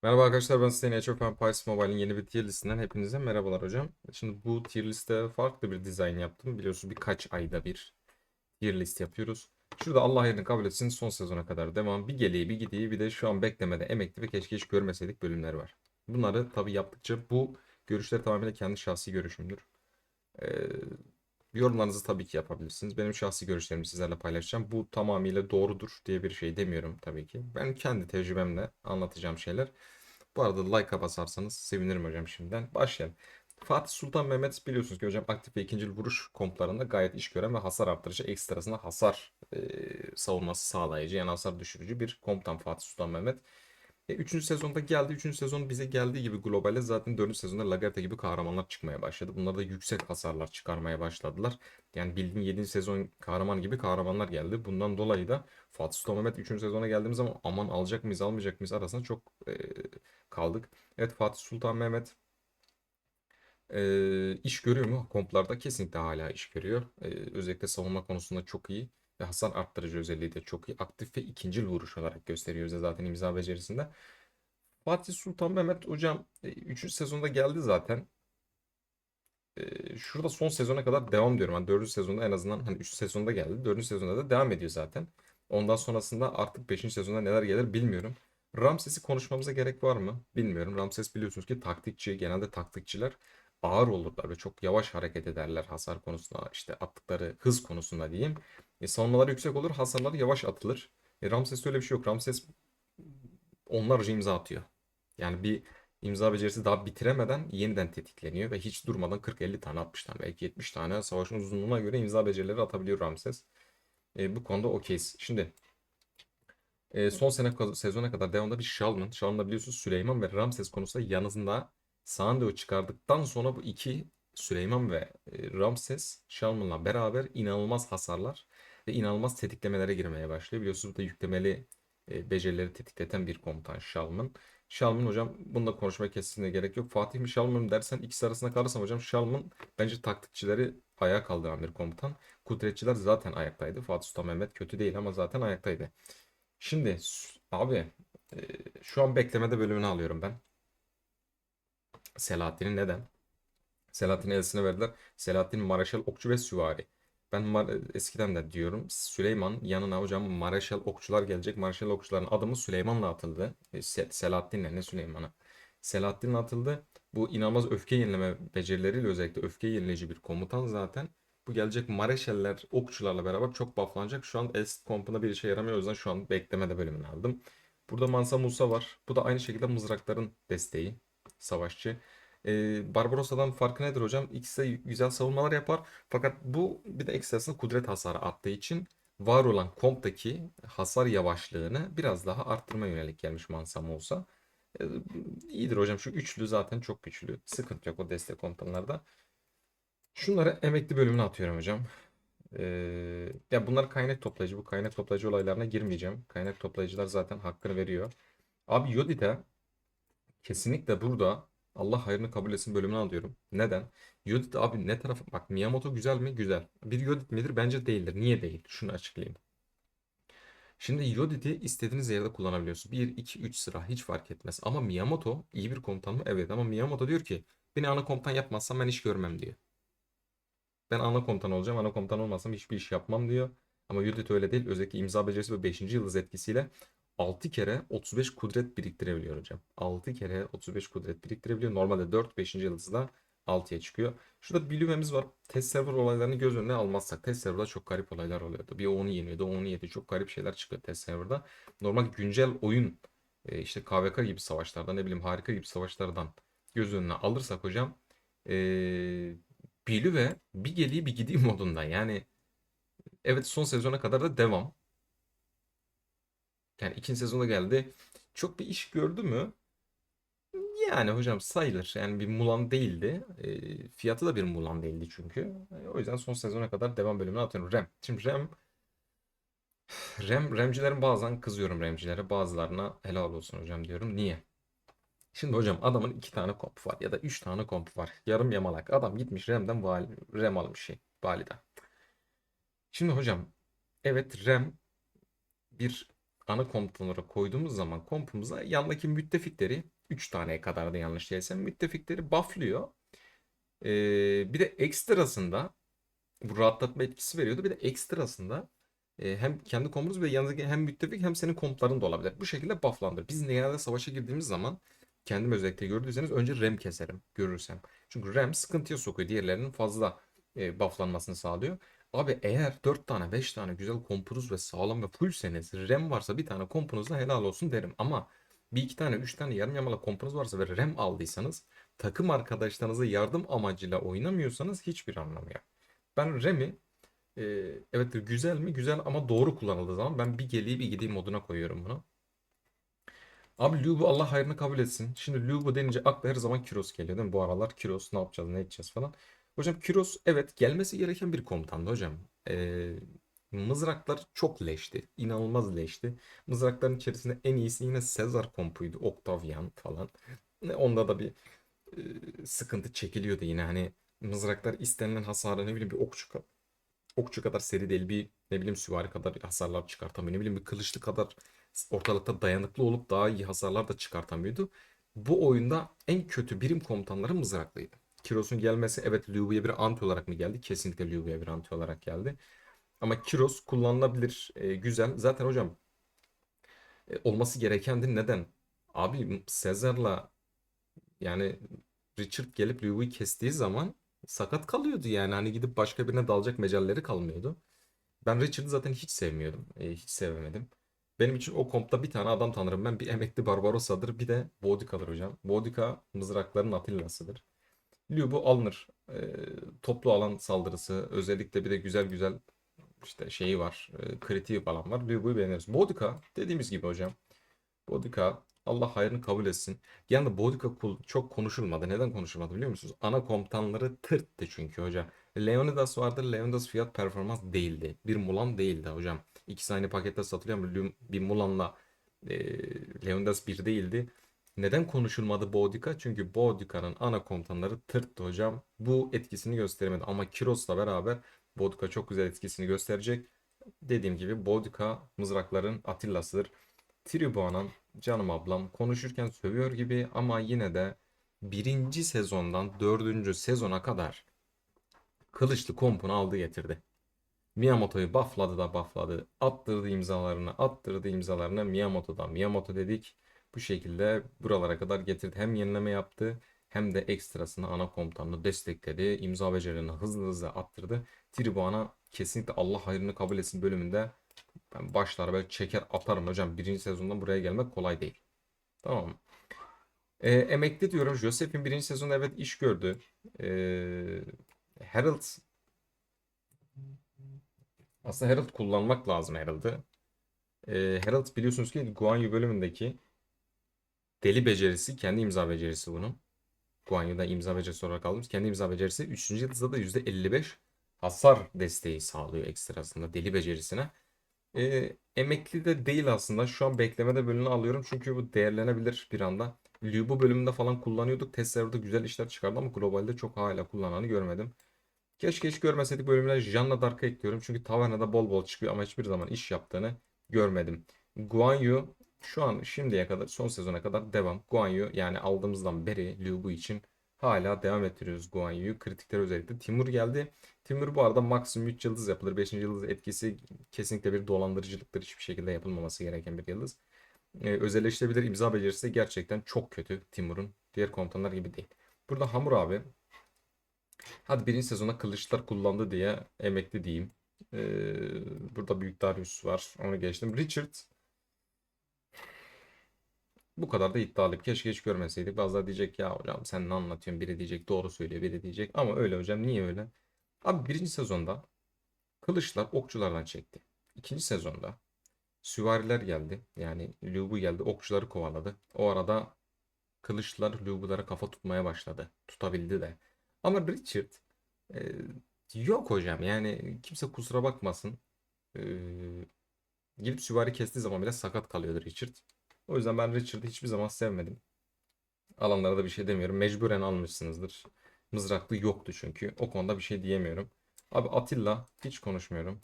Merhaba arkadaşlar, ben Hüseyin Age of Empires Mobile'in yeni bir tier listinden hepinize merhabalar hocam. Şimdi bu tier liste farklı bir dizayn yaptım. Biliyorsunuz birkaç ayda bir tier list yapıyoruz. Şurada Allah hayrını kabul etsin, son sezona kadar devam. Bir geleği bir gideği, bir de şu an beklemede emekli ve keşke hiç görmeseydik bölümler var. Bunları tabii yaptıkça bu görüşler tamamen kendi şahsi görüşümdür. Ee, Yorumlarınızı tabii ki yapabilirsiniz. Benim şahsi görüşlerimi sizlerle paylaşacağım. Bu tamamıyla doğrudur diye bir şey demiyorum tabii ki. Ben kendi tecrübemle anlatacağım şeyler. Bu arada like'a basarsanız sevinirim hocam şimdiden. Başlayalım. Fatih Sultan Mehmet biliyorsunuz ki hocam aktif ve ikinci vuruş komplarında gayet iş gören ve hasar arttırıcı ekstrasında hasar savunması sağlayıcı yani hasar düşürücü bir komutan Fatih Sultan Mehmet. Üçüncü sezonda geldi. Üçüncü sezon bize geldiği gibi globalde zaten dördüncü sezonda Lagertha gibi kahramanlar çıkmaya başladı. Bunlar da yüksek hasarlar çıkarmaya başladılar. Yani bildiğin 7. sezon kahraman gibi kahramanlar geldi. Bundan dolayı da Fatih Sultan Mehmet 3. sezona geldiğimiz zaman aman alacak mıyız almayacak mıyız arasında çok kaldık. Evet, Fatih Sultan Mehmet iş görüyor mu? Komplarda kesinlikle hala iş görüyor. Özellikle savunma konusunda çok iyi. Ve hasar arttırıcı özelliği de çok iyi. Aktif ve ikincil vuruş olarak gösteriyor bize zaten imza becerisinde. Fatih Sultan Mehmet hocam 3. sezonda geldi zaten. Şurada son sezona kadar devam diyorum. Hani 4. sezonda en azından hani 3 sezonda geldi. 4. sezonda da devam ediyor zaten. Ondan sonrasında artık 5. sezonda neler gelir bilmiyorum. Ramses'i konuşmamıza gerek var mı? Bilmiyorum. Ramses biliyorsunuz ki taktikçi. Genelde taktikçiler ağır olurlar ve çok yavaş hareket ederler hasar konusunda, işte attıkları hız konusunda diyeyim. Savunmaları yüksek olur, hasarları yavaş atılır. Ramses'te öyle bir şey yok. Ramses onlarca imza atıyor. Yani bir imza becerisi daha bitiremeden yeniden tetikleniyor ve hiç durmadan 40-50 tane 60 tane belki 70 tane savaşın uzunluğuna göre imza becerileri atabiliyor Ramses. Bu konuda okeyiz. Şimdi son sezona kadar devamında bir Shalman. Shalman'da biliyorsunuz Süleyman ve Ramses konusunda yanında Sandeo çıkardıktan sonra bu iki Süleyman ve Ramses Shalman'la beraber inanılmaz hasarlar ve inanılmaz tetiklemelere girmeye başlıyor. Biliyorsunuz bu da yüklemeli becerileri tetikleten bir komutan Shalman. Shalman hocam bunda konuşmaya kesinlikle gerek yok. Fatih mi Shalman mı dersen ikisi arasında kalırsam hocam Shalman bence taktikçileri ayağa kaldıran bir komutan. Kudretçiler zaten ayaktaydı. Fatih Sultan Mehmet kötü değil ama zaten ayaktaydı. Şimdi abi e, şu an beklemede bölümünü alıyorum ben. Selahattin'in neden? Selahattin'in elisine verdiler. Selahattin Maraşal Okçu ve Süvari. Ben eskiden de diyorum Süleyman yanına hocam Maraşal Okçular gelecek. Maraşal Okçuların adımı Süleyman'la atıldı. Selahattin'le ne Süleyman'a. Selahattin'le atıldı. Bu inanılmaz öfke yenileme becerileriyle özellikle öfke yenileyici bir komutan zaten. Bu gelecek Mareşaller okçularla beraber çok bufflanacak. Şu an Est kompuna bir işe yaramıyor. O yüzden şu an beklemede bölümünü aldım. Burada Mansa Musa var. Bu da aynı şekilde mızrakların desteği. Savaşçı. Barbarossa'dan farkı nedir hocam? İkisi de güzel savunmalar yapar. Fakat bu bir de ekstrasında kudret hasarı attığı için var olan komptaki hasar yavaşlığını biraz daha arttırmaya yönelik gelmiş Mansa Musa. Ee, iyidir hocam. Şu üçlü zaten çok güçlü. Sıkıntı yok o destek komutanlarda. Şunları emekli bölümüne atıyorum hocam. Ya bunlar kaynak toplayıcı. Bu kaynak toplayıcı olaylarına girmeyeceğim. Kaynak toplayıcılar zaten hakkını veriyor. Abi Yodite kesinlikle burada Allah hayrını kabul etsin bölümünü alıyorum. Neden? Yodit abi ne tarafı? Bak Miyamoto güzel mi? Güzel. Bir Yodit midir? Bence değildir. Niye değil? Şunu açıklayayım. Şimdi Yodit'i istediğiniz yerde kullanabiliyorsunuz. Bir 2 3 sıra hiç fark etmez. Ama Miyamoto iyi bir komutan mı? Evet ama Miyamoto diyor ki beni ana komutan yapmazsam ben iş görmem diyor. Ben ana komutan olacağım. Ana komutan olmazsam hiçbir iş yapmam diyor. Ama Yudit öyle değil. Özellikle imza becerisi ve 5. yıldız etkisiyle 6 kere 35 kudret biriktirebiliyor hocam. 6 kere 35 kudret biriktirebiliyor. Normalde 4 5. yıldızda 6'ya çıkıyor. Şurada bir lüvemiz var. Test server olaylarını göz önüne almazsak. Test serverda çok garip olaylar oluyordu. Bir onu yeniyordu, onu yedi. Çok garip şeyler çıkıyor test serverda. Normal güncel oyun işte KVK gibi savaşlardan ne bileyim harika gibi savaşlardan göz önüne alırsak hocam e, Bilü ve bir geliği bir gideyim modunda. Yani evet son sezona kadar da devam. Yani ikinci sezona geldi. Çok bir iş gördü mü? Yani hocam sayılır. Yani bir Mulan değildi. Fiyatı da bir Mulan değildi çünkü. O yüzden son sezona kadar devam bölümüne atıyorum. Rem. Şimdi Remcilerin bazen kızıyorum Remcilere. Bazılarına helal olsun hocam diyorum. Niye? Şimdi hocam adamın iki tane kompu var ya da üç tane kompu var. Yarım yamalak. Adam gitmiş Rem almış şey. Validen. Şimdi hocam evet Rem bir ana komutanlara koyduğumuz zaman kompumuza yandaki müttefikleri 3 taneye kadar da yanlış değilsem müttefikleri bufflıyor. Bir de ekstrasında bu rahatlatma etkisi veriyordu. Bir de ekstrasında hem kendi kompunuz ve yanındaki hem müttefik hem senin kompların da olabilir. Bu şekilde bufflandır. Biz genelde savaşa girdiğimiz zaman kendim özellikle gördüyseniz önce rem keserim görürsem. Çünkü rem sıkıntıya sokuyor. Diğerlerinin fazla bufflanmasını sağlıyor. Abi eğer 4 tane 5 tane güzel kompunuz ve sağlam ve fullseniz rem varsa bir tane kompunuzda helal olsun derim. Ama bir iki tane 3 tane yarım yamalak kompunuz varsa ve rem aldıysanız takım arkadaşlarınıza yardım amacıyla oynamıyorsanız hiçbir anlamı yok. Ben RAM'i e, evet güzel mi? Güzel ama doğru kullanıldığı zaman ben bir geleyim bir gideyim moduna koyuyorum bunu. Abi Lubu Allah hayrını kabul etsin. Şimdi Lubu denince akla her zaman Kiros geliyor değil mi? Bu aralar Kiros ne yapacağız ne edeceğiz falan. Hocam Kiros evet gelmesi gereken bir komutandı hocam. Mızraklar çok leşti. İnanılmaz leşti. Mızrakların içerisinde en iyisi yine Sezar kompuydu. Octavian falan. Onda da bir sıkıntı çekiliyordu yine hani mızraklar istenilen hasarı ne bileyim bir okçu kadar seri değil bir ne bileyim süvari kadar hasarlar çıkartamıyor. Ne bileyim bir kılıçlı kadar ortalıkta dayanıklı olup daha iyi hasarlar da çıkartamıyordu. Bu oyunda en kötü birim komutanları mızraklıydı. Kiros'un gelmesi evet Liu Bu'ya bir anti olarak mı geldi? Kesinlikle Liu Bu'ya bir anti olarak geldi. Ama Kiros kullanılabilir, güzel. Zaten hocam olması gerekendi. Neden? Abi Caesar'la yani Richard gelip Liu'yu kestiği zaman sakat kalıyordu yani. Hani gidip başka birine dalacak mecalleri kalmıyordu. Ben Richard'ı zaten hiç sevmiyordum. Hiç sevemedim. Benim için o kompta bir tane adam tanırım ben. Bir emekli Barbarossa'dır. Bir de Boudica'dır hocam. Boudica mızrakların Atilla'sıdır. Liu bu alınır. Toplu alan saldırısı. Özellikle bir de güzel güzel işte şeyi var. Kritiği falan var. Liu Bu'yu beğeniyoruz. Boudica dediğimiz gibi hocam. Bodica Allah hayrını kabul etsin. Yani Bodica çok konuşulmadı. Neden konuşulmadı biliyor musunuz? Ana komutanları tırttı çünkü hocam. Leonidas vardı. Leonidas fiyat performans değildi. Bir Mulan değildi hocam. İkisi aynı pakette satılıyor ama bir Mulan'la Leonidas bir değildi. Neden konuşulmadı Bodica? Çünkü Bodica'nın ana komutanları tırttı hocam. Bu etkisini gösteremedi. Ama Kiros'la beraber Bodica çok güzel etkisini gösterecek. Dediğim gibi Bodica mızrakların Atilla'sıdır. Tribuan'ın canım ablam konuşurken sövüyor gibi ama yine de birinci sezondan dördüncü sezona kadar kılıçlı kompunu aldı getirdi. Miyamoto'yu buffladı da buffladı. Attırdı imzalarını, attırdı imzalarını. Miyamoto'dan Miyamoto dedik. Bu şekilde buralara kadar getirdi. Hem yenileme yaptı hem de ekstrasını ana komutanını destekledi. İmza becerilerini hızlı hızlı attırdı. Tribuan'a kesinlikle Allah hayrını kabul etsin bölümünde ben başlar böyle çeker atarım hocam. Birinci sezondan buraya gelmek kolay değil. Tamam mı? Emekli diyorum. Joseph'in birinci sezonu evet iş gördü. Harold aslında Harold kullanmak lazım Harold'ı. Harold biliyorsunuz ki Guan Yu bölümündeki deli becerisi kendi imza becerisi bunun. Guan Yu'da imza becerisi olarak aldığımız kendi imza becerisi 3. yıldızda da %55 hasar desteği sağlıyor ekstrasında deli becerisine. Emekli de değil aslında. Şu an beklemede bölümünü alıyorum. Çünkü bu değerlenebilir bir anda. Liu bu bölümünde falan kullanıyorduk. Test serverda güzel işler çıkardı ama globalde çok hala kullananı görmedim. Keşke hiç görmeseydik bölümüne Jeanne d'Arc'ı ekliyorum. Çünkü tavernada bol bol çıkıyor ama hiçbir zaman iş yaptığını görmedim. Guan Yu şu an şimdiye kadar son sezona kadar devam. Guan Yu yani aldığımızdan beri Liu Bu için hala devam ettiriyoruz Guan Yu'yu. Kritikler özellikle. Timur geldi. Timur bu arada maksimum 3 yıldız yapılır. 5. yıldız etkisi kesinlikle bir dolandırıcılıktır. Hiçbir şekilde yapılmaması gereken bir yıldız. Özelleştirebilir imza becerisi de gerçekten çok kötü Timur'un. Diğer komutanlar gibi değil. Burada Hamur abi hadi birinci sezona kılıçlar kullandı diye emekli diyeyim. Burada Büyük Darius var. Onu geçtim. Richard bu kadar da iddialı. Keşke hiç görmeseydik. Bazıları diyecek ya hocam sen ne anlatıyorsun? Biri diyecek doğru söylüyor. Biri diyecek ama öyle hocam. Niye öyle? Abi birinci sezonda kılıçlar okçulardan çekti. İkinci sezonda süvariler geldi. Yani Lubu geldi. Okçuları kovaladı. O arada kılıçlar Lubu'lara kafa tutmaya başladı. Tutabildi de. Ama Richard e, yok hocam. Yani kimse kusura bakmasın. E, Gidip süvari kestiği zaman bile sakat kalıyordu Richard. O yüzden ben Richard'ı hiçbir zaman sevmedim. Alanlara da bir şey demiyorum. Mecburen almışsınızdır. Mızraklı yoktu çünkü. O konuda bir şey diyemiyorum. Abi Atilla hiç konuşmuyorum.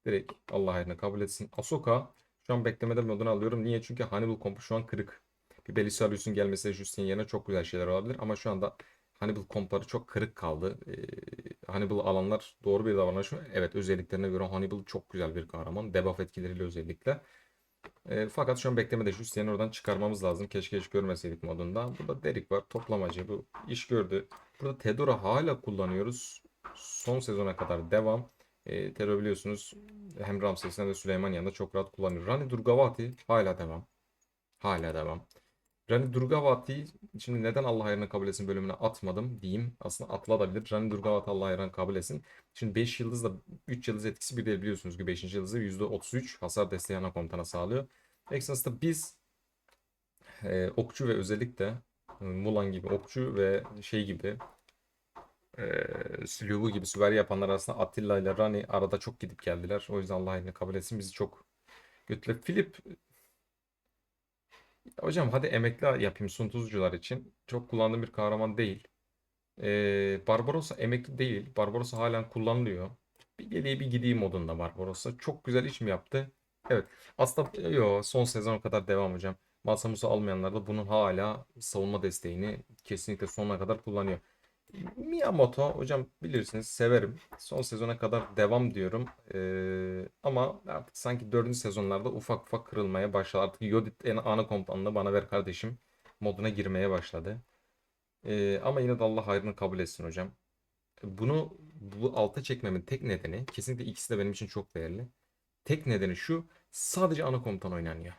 Direkt Allah hayrına kabul etsin. Ahsoka Şu an beklemede modunu alıyorum. Niye? Çünkü Hannibal kompu şu an kırık. Bir Belisarius'un gelmesi Justin yerine çok güzel şeyler olabilir. Ama şu anda Hannibal kompları çok kırık kaldı. Hannibal alanlar doğru bir davranış mı? Evet, özelliklerine göre Hannibal çok güzel bir kahraman. Debuff etkileriyle özellikle. Fakat şu an beklemede Justine'i oradan çıkarmamız lazım. Keşke hiç görmeseydik modunda. Burada Derek var. Toplamacı. Bu iş gördü. Burada Tedora hala kullanıyoruz. Son sezona kadar devam. Tedora biliyorsunuz hem Ramses'in hem de Süleyman yanında çok rahat kullanıyor. Rani Durgavati hala devam. Hala devam. Rani Durgavati şimdi neden Allah hayrını kabul etsin bölümüne atmadım diyeyim. Aslında atılabilir. Rani Durgavati Allah hayrını kabul etsin. Şimdi 5 yıldızla 3 yıldız etkisi bir değil biliyorsunuz ki 5. yıldızı %33 hasar desteği ana komutana sağlıyor. Exodus'ta biz okçu ve özellikle Mulan gibi okçu ve şey gibi Sülübu gibi süvari yapanlar arasında Attila ile Rani arada çok gidip geldiler. O yüzden Allah hayrını kabul etsin bizi çok götürdü. Philip hocam hadi emekli yapayım Sun Tuzcular için. Çok kullandığım bir kahraman değil. Barbarossa emekli değil. Barbarossa halen kullanılıyor. Bir geriye bir gideyim modunda Barbarossa. Çok güzel iş mi yaptı? Evet. Aslında yo, son sezon kadar devam hocam. Masamusa almayanlar da bunun hala savunma desteğini kesinlikle sonuna kadar kullanıyor. Miyamoto hocam bilirsiniz severim. Son sezona kadar devam diyorum. Ama artık sanki 4. sezonlarda ufak ufak kırılmaya başladı. Artık Yodit en ana komutanlığı bana ver kardeşim moduna girmeye başladı. Ama yine de Allah hayrını kabul etsin hocam. Bu alta çekmemin tek nedeni kesinlikle ikisi de benim için çok değerli. Tek nedeni şu sadece ana komutan oynanıyor.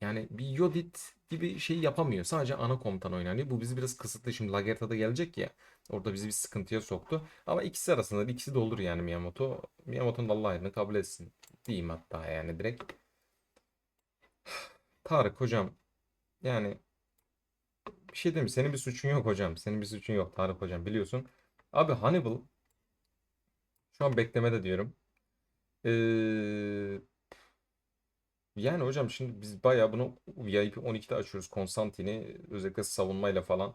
Yani bir Yodit gibi şey yapamıyor. Sadece ana komutan oynanıyor. Bu bizi biraz kısıtlı. Şimdi Lagerta'da gelecek ya. Orada bizi bir sıkıntıya soktu. Ama ikisi arasında da ikisi de olur yani Miyamoto. Miyamoto'nun da Allah hayrını kabul etsin. Diyeyim hatta yani direkt. Tarık hocam yani bir şey diyeyim mi? Senin bir suçun yok hocam. Senin bir suçun yok Tarık hocam biliyorsun. Abi Hannibal şu an beklemede diyorum. Ee, Yani hocam şimdi biz bayağı bunu VIP 12'de açıyoruz. Konstantin'i özellikle savunmayla falan.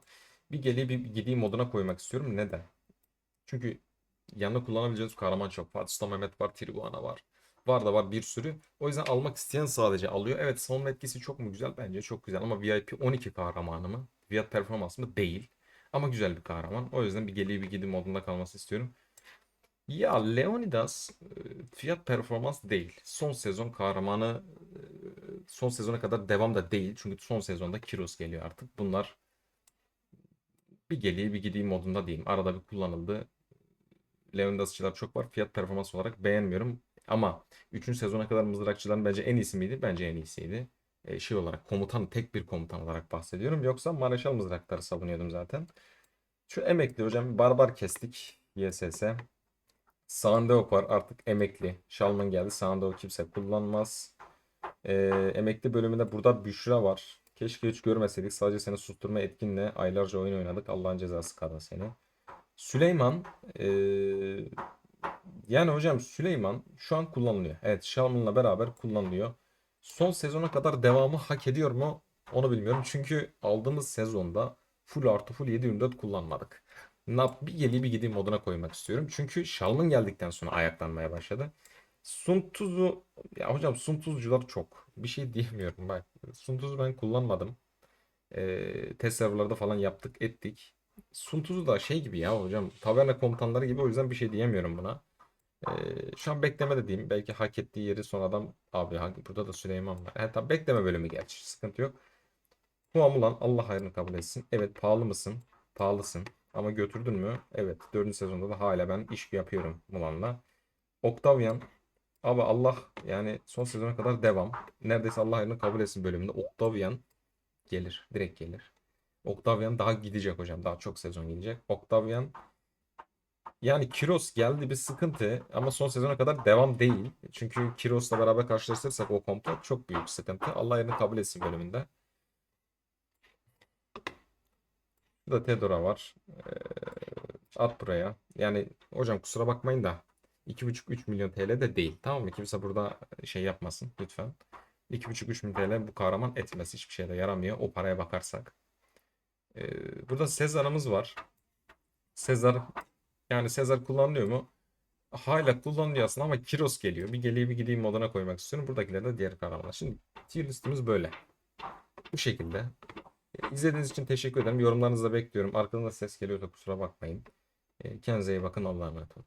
Bir geriye bir gideyim moduna koymak istiyorum. Neden? Çünkü yanına kullanabileceğiniz kahraman çok. Fatih Sultan Mehmet var, Triguana var. Var da var bir sürü. O yüzden almak isteyen sadece alıyor. Evet savunma etkisi çok mu güzel? Bence çok güzel. Ama VIP 12 kahramanı mı? Fiyat performans mı? Değil. Ama güzel bir kahraman. O yüzden bir geriye bir gideyim modunda kalması istiyorum. Ya Leonidas fiyat performans değil. Son sezon kahramanı son sezona kadar devam da değil. Çünkü son sezonda Kiros geliyor artık. Bunlar bir geliyor bir gideyim modunda diyeyim. Arada bir kullanıldı. Leonidasçılar çok var. Fiyat performans olarak beğenmiyorum. Ama 3. sezona kadar mızrakçıların bence en iyisi miydi? Bence en iyisiydi. Şey olarak komutan tek bir komutan olarak bahsediyorum. Yoksa Mareşal mızrakları savunuyordum zaten. Şu emekli hocam barbar kestik. YSS. Sandeok var artık emekli. Şalman geldi. Sandeok kimse kullanmaz. Emekli bölümünde burada Büşra var. Keşke hiç görmeseydik. Sadece seni susturma etkinle aylarca oyun oynadık. Allah'ın cezası kadın seni. Süleyman yani hocam Süleyman şu an kullanılıyor. Evet Şalman'la beraber kullanılıyor. Son sezona kadar devamı hak ediyor mu? Onu bilmiyorum. Çünkü aldığımız sezonda full artı full 7/24 kullanmadık. Bir geli bir gideyim moduna koymak istiyorum. Çünkü Şalman geldikten sonra ayaklanmaya başladı. Sun Tzu ya hocam Sun Tzu'cular çok. Bir şey diyemiyorum bak. Sun Tzu ben kullanmadım. Test serverlarda falan yaptık ettik. Sun Tzu da şey gibi ya hocam. Taverna komutanları gibi o yüzden bir şey diyemiyorum buna. Şu an beklemede diyeyim. Belki hak ettiği yeri sonradan abi burada da Süleyman var. Evet tabii bekleme bölümü gerçi. Sıkıntı yok. Huamulan Allah hayrını kabul etsin. Evet pahalı mısın? Pahalısın. Ama götürdün mü? Evet. 4. sezonda da hala ben iş yapıyorum Mulan'la. Octavian abi Allah yani son sezona kadar devam. Neredeyse Allah hayrını kabul etsin bölümünde. Octavian gelir. Direkt gelir. Octavian daha gidecek hocam. Daha çok sezon gidecek. Octavian yani Kiros geldi bir sıkıntı ama son sezona kadar devam değil. Çünkü Kiros'la beraber karşılaştırırsak o komplo çok büyük sıkıntı. Allah yerini kabul etsin bölümünde. Burada Tedora var. At buraya. Yani hocam kusura bakmayın da 2,5-3 milyon TL de değil. Tamam mı? Kimse burada şey yapmasın lütfen. 2,5-3 milyon TL bu kahraman etmez. Hiçbir şeyde yaramıyor. O paraya bakarsak. Burada Sezar'ımız var. Sezar yani Sezar kullanılıyor mu? hala kullanılıyor aslında ama Kiros geliyor. Bir geleyim bir gideyim moduna koymak istiyorum. Buradakiler de diğer kahramanlar. Şimdi tier listimiz böyle. Bu şekilde. İzlediğiniz için teşekkür ederim. Yorumlarınızı da bekliyorum. Arkadan da ses geliyorsa kusura bakmayın. Kendinize iyi bakın. Allah'a emanet olun.